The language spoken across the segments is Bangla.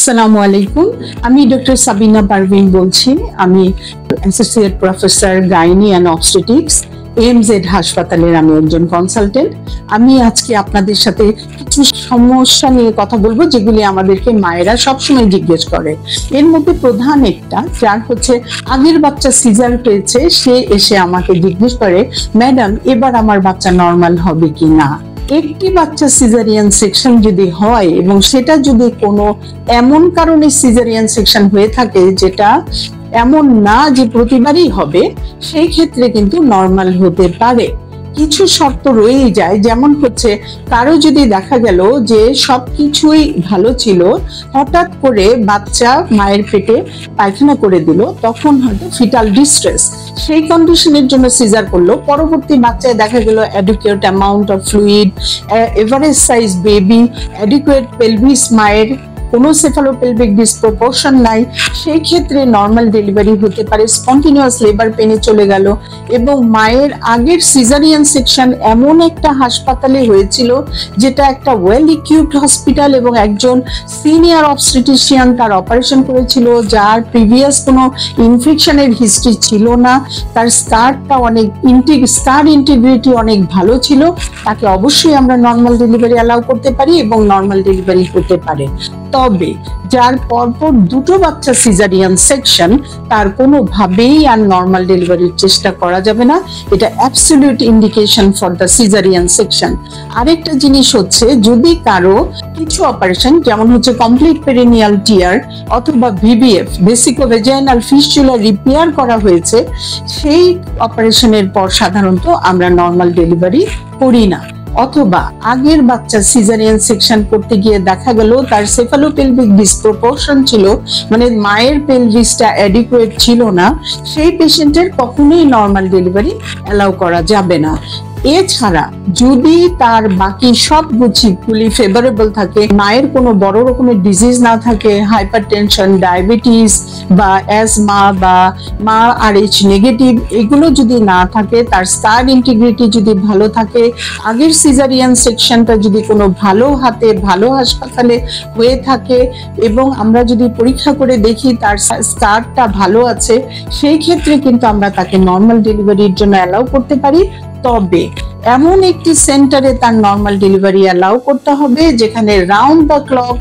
আসসালামু আলাইকুম। আমি ডক্টর সাবিনা পারভিন বলছি। আমি associate professor gynae and obstetrics, MZ হাসপাতালের আমি একজন কনসালটেন্ট। আমি আজকে আপনাদের সাথে কিছু সমস্যা নিয়ে কথা বলবো যেগুলি আমাদেরকে মায়েরা সবসময় জিজ্ঞেস করে। এর মধ্যে প্রধান একটা, যার হচ্ছে আগের বাচ্চা সিজার হয়েছে, সে এসে আমাকে জিজ্ঞেস করে, ম্যাডাম এবার আমার বাচ্চা নর্মাল হবে কি না। একটি বাচ্চা সিজারিয়ান সেকশন যদি হয় এবং সেটা যদি কোনো এমন কারণে সিজারিয়ান সেকশন হয়ে থাকে যেটা এমন না যে প্রতিবারই হবে, সেই ক্ষেত্রে কিন্তু নর্মাল হতে পারে। কিছু শর্ত রয়েই যায়, যেমন হচ্ছে কারো যদি দেখা গেল যে সবকিছুই ভালো ছিল, হঠাৎ করে বাচ্চা মায়ের পেটে পায়খানা করে দিল, তখন হয়তো ফিটাল ডিস্ট্রেস, সেই কন্ডিশনের জন্য সিজার করলো, পরবর্তী বাচ্চায় দেখা গেল adequate amount of fluid, average size baby, adequate pelvis, মায়ের কোনো সেফালোপেলভিক ডিসপ্রপোর্শন নাই, সেই ক্ষেত্রে নর্মাল ডেলিভারি হতে পারে। স্পন্টিনিউয়াস লেবার পেনে চলে গেল এবং মায়ের আগের সিজারিয়ান সেকশন এমন একটা হাসপাতালে হয়েছিল যেটা একটা ওয়েল ইকুইপড হসপিটাল এবং একজন সিনিয়র অবস্টেটিশিয়ান তার অপারেশন করেছিল, যার প্রিভিয়াস কোনো ইনফেকশনের হিস্ট্রি ছিল না, তার স্কারটা অনেক স্কার ইন্টিগ্রিটি অনেক ভালো ছিল, তাকে অবশ্যই আমরা নর্মাল ডেলিভারি অ্যালাউ করতে পারি এবং নর্মাল ডেলিভারি হতে পারে। তবে যার পরপর দুটো বাচ্চা সিজারিয়ান সেকশন, তার কোনোভাবেই আর নর্মাল ডেলিভারির চেষ্টা করা যাবে না। এটা absolute indication for the caesarean section. আরেকটা জিনিস হচ্ছে, যদি কারো কিছু অপারেশন, যেমন হচ্ছে কমপ্লিট পেরিনিয়াল টিয়ার অথবা ভিবিএফ, ভেসিকোভেজাইনাল ফিস্চুলা রিপেয়ার করা হয়েছে, সেই অপারেশনের পর সাধারণত আমরা নর্মাল ডেলিভারি করি না। অথবা আগের বাচ্চা সিজারিয়ান সেকশন করতে গিয়ে দেখা গেল তার সেফালোপেলভিক ডিসপ্রপোর্শন ছিল, মানে মায়ের পেলভিসটা অ্যাডিকুয়েট ছিল না, সেই পেশেন্টের কখনোই নর্মাল ডেলিভারি অ্যালাউ করা যাবে না। এছাড়া যদি তার বাকি সব গুলি ফেভারেবল থাকে, মায়ের কোনো বড় রকমের ডিজিজ না থাকে, হাইপারটেনশন, ডায়াবেটিস বা অ্যাজমা বা মা RH নেগেটিভ, এগুলো যদি না থাকে, তার স্কার ইন্টিগ্রিটি যদি ভালো থাকে, আগের সিজারিয়ান সেকশনটা যদি কোনো ভালো হাতে ভালো হাসপাতালে হয়ে থাকে এবং আমরা যদি পরীক্ষা করে দেখি তার স্কারটা ভালো আছে, সেই ক্ষেত্রে কিন্তু আমরা তাকে নর্মাল ডেলিভারির জন্য অ্যালাউ করতে পারি। তবে এমন একটি সেন্টারে তার নর্মাল ডেলিভারি অ্যালাউ করতে হবে যেখানে round the clock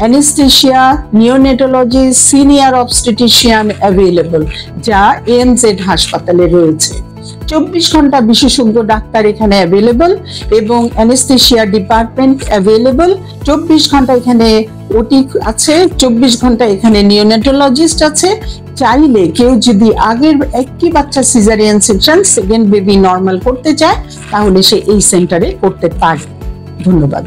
anaesthesia, neonatology, senior obstetrician available, যা এমজেড হাসপাতালে রয়েছে। 24 ঘন্টা বিশেষজ্ঞ ডাক্তার এখানে অ্যাভেলেবল এবং অ্যানেস্থেশিয়া ডিপার্টমেন্ট অ্যাভেলেবল। 24 ঘন্টা এখানে ওটি আছে, 24 ঘন্টা এখানে নিওনেটোলজিস্ট আছে। চাইলে কেউ যদি আগের একটি বাচ্চা caesarean section second baby normal করতে চায়, তাহলে সে এই সেন্টারে করতে পারে। ধন্যবাদ।